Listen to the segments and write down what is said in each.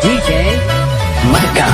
DJ Marca.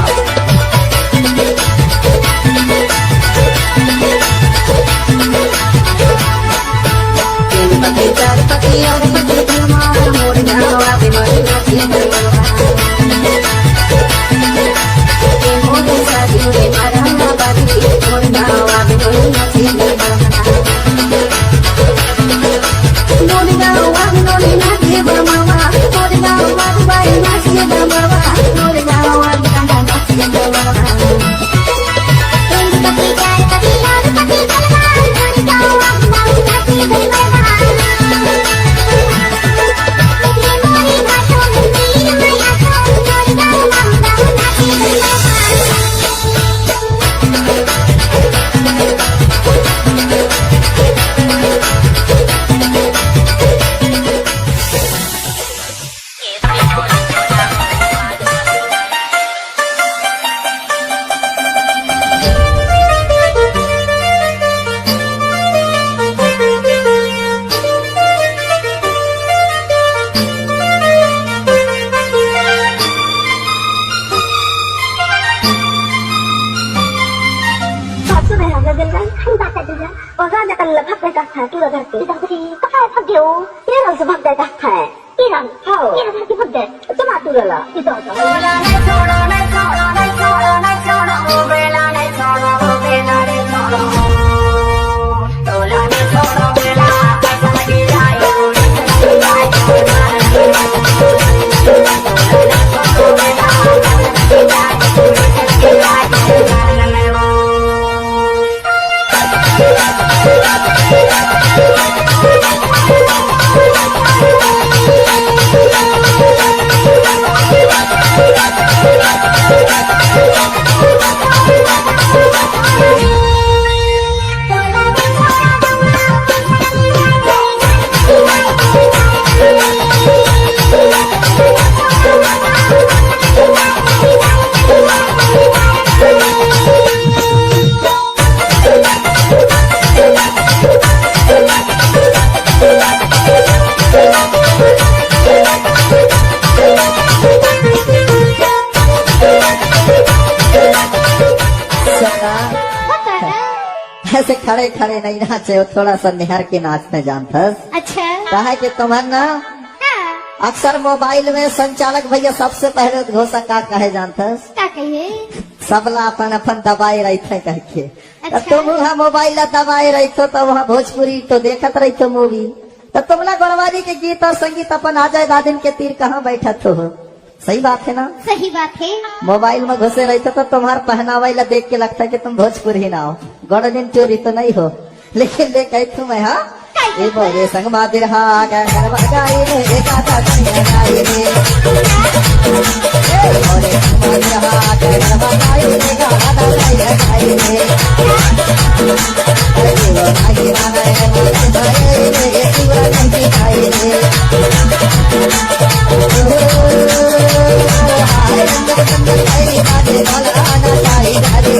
ऐसे खड़े खड़े नहीं नाचे, थोड़ा सा निहार के नाचने जानथस। अच्छा कहा कि तुम्हार ना अक्सर मोबाइल में संचालक भैया सबसे पहले घोषणा का कहे जानथस, क्या कहिए? सबला अपन अपन दबाए रही थे कह के। अच्छा। तुम वहाँ मोबाइल दबाए रही थो तो वहाँ भोजपुरी तो देखत रही थो मूवी, तो तुमला गौरवारी के गीत और संगीत अपन अजय दादिन के तीर कहाँ बैठत हो। सही बात है ना? सही बात है। मोबाइल में घुसे रही तो तुम्हार पहनावा देख के लगता है कि तुम भोजपुरी ना हो, गौड़ दिन चोरी तो नहीं हो, लेकिन देख तू मैं हाँ ए बोले संग मादिर हा गाई रे एका गाई रे ए बोले संग मादिर हा गाई रे एका गाई रे अरे वो नहीं माने रे पूरा नहीं गाई रे हाय रंग गाई गाई वाला आना गाई गाई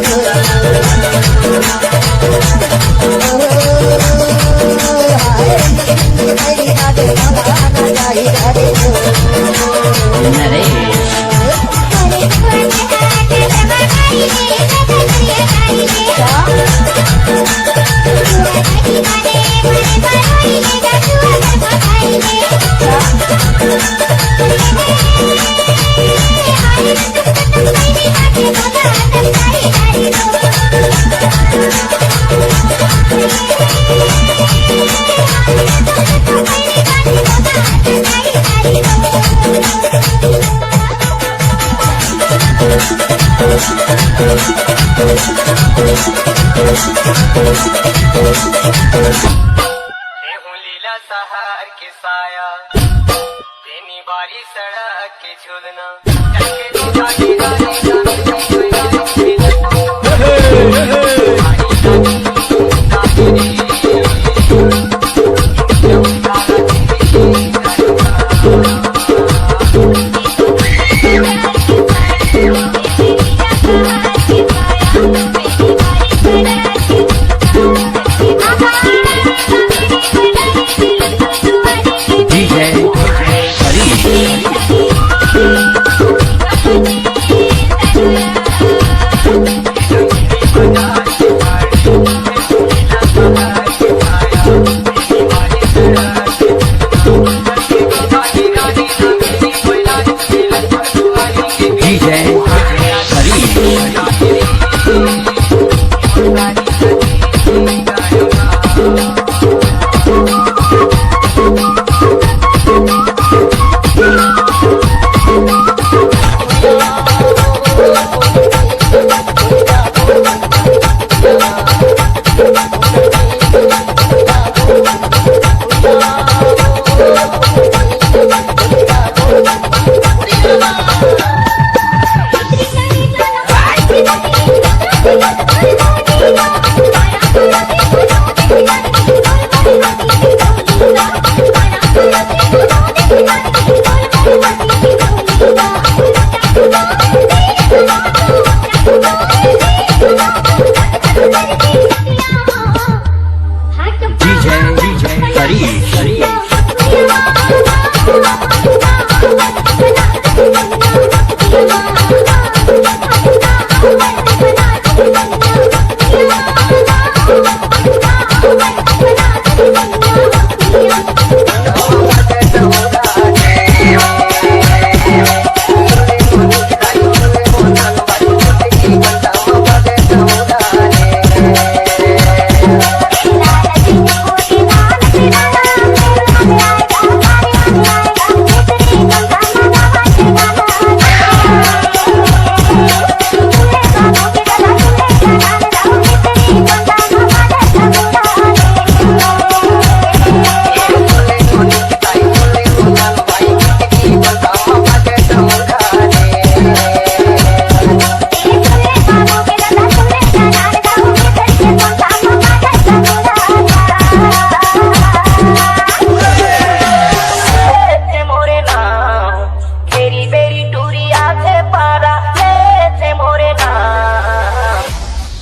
हूँ लीला सहार के साया तेनी बारी सड़क के झूलना DJ Harish. DJ Harish. DJ Harish.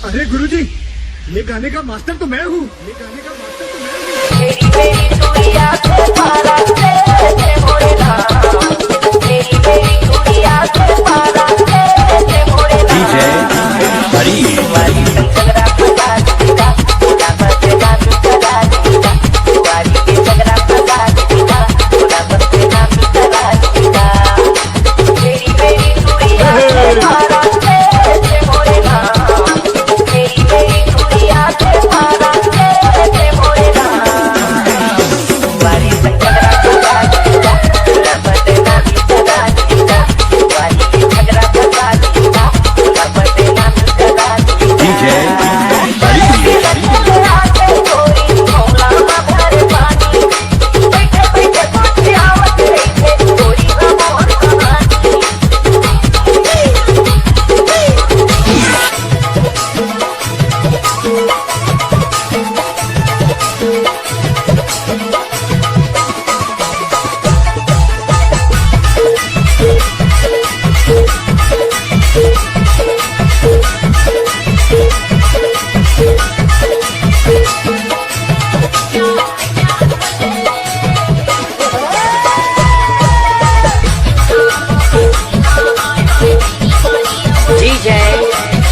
अरे गुरुजी, ये गाने का मास्टर तो मैं हूँ। ये गाने का मास्टर तो मैं हूँ। DJ Harish.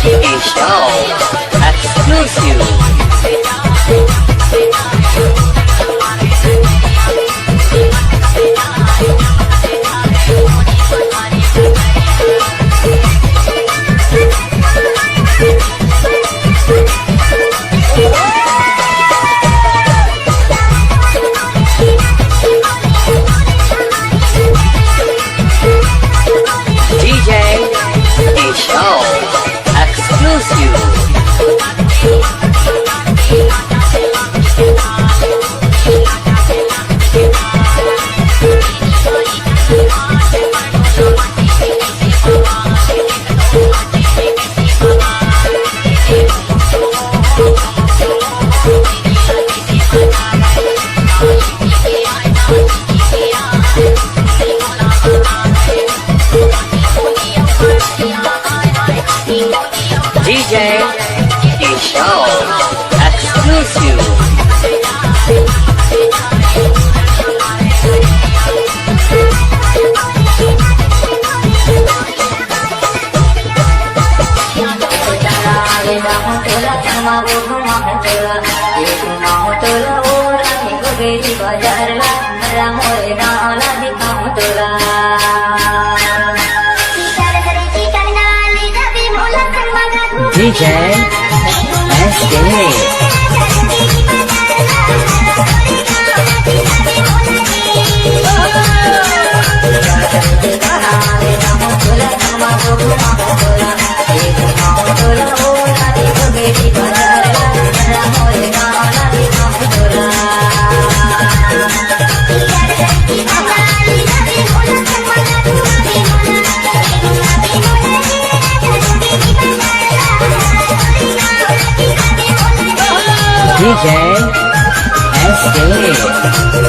DJ Show exclusive. मागो घुमाऊ तुला एक घुमाऊ तुला ओ राणी गुगेरी बाजारला रामोरे नाला दिखाऊ तुला DJ SK. DJ SK.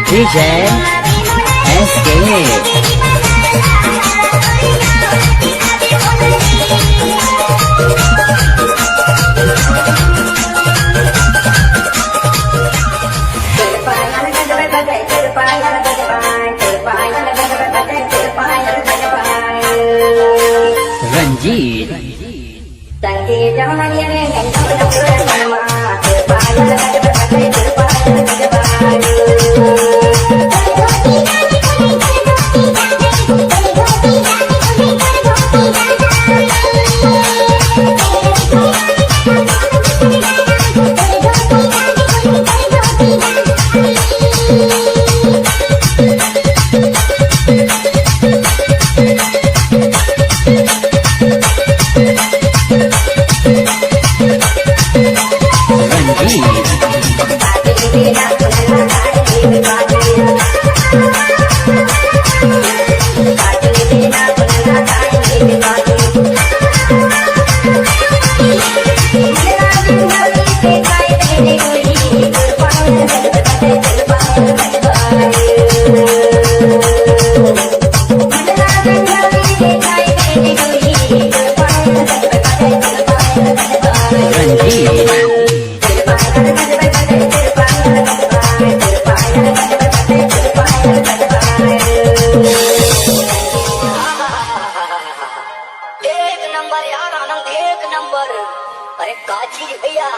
DJ SK. Ranjit. एक नंबर यार आनंद एक नंबर अरे काजी भैया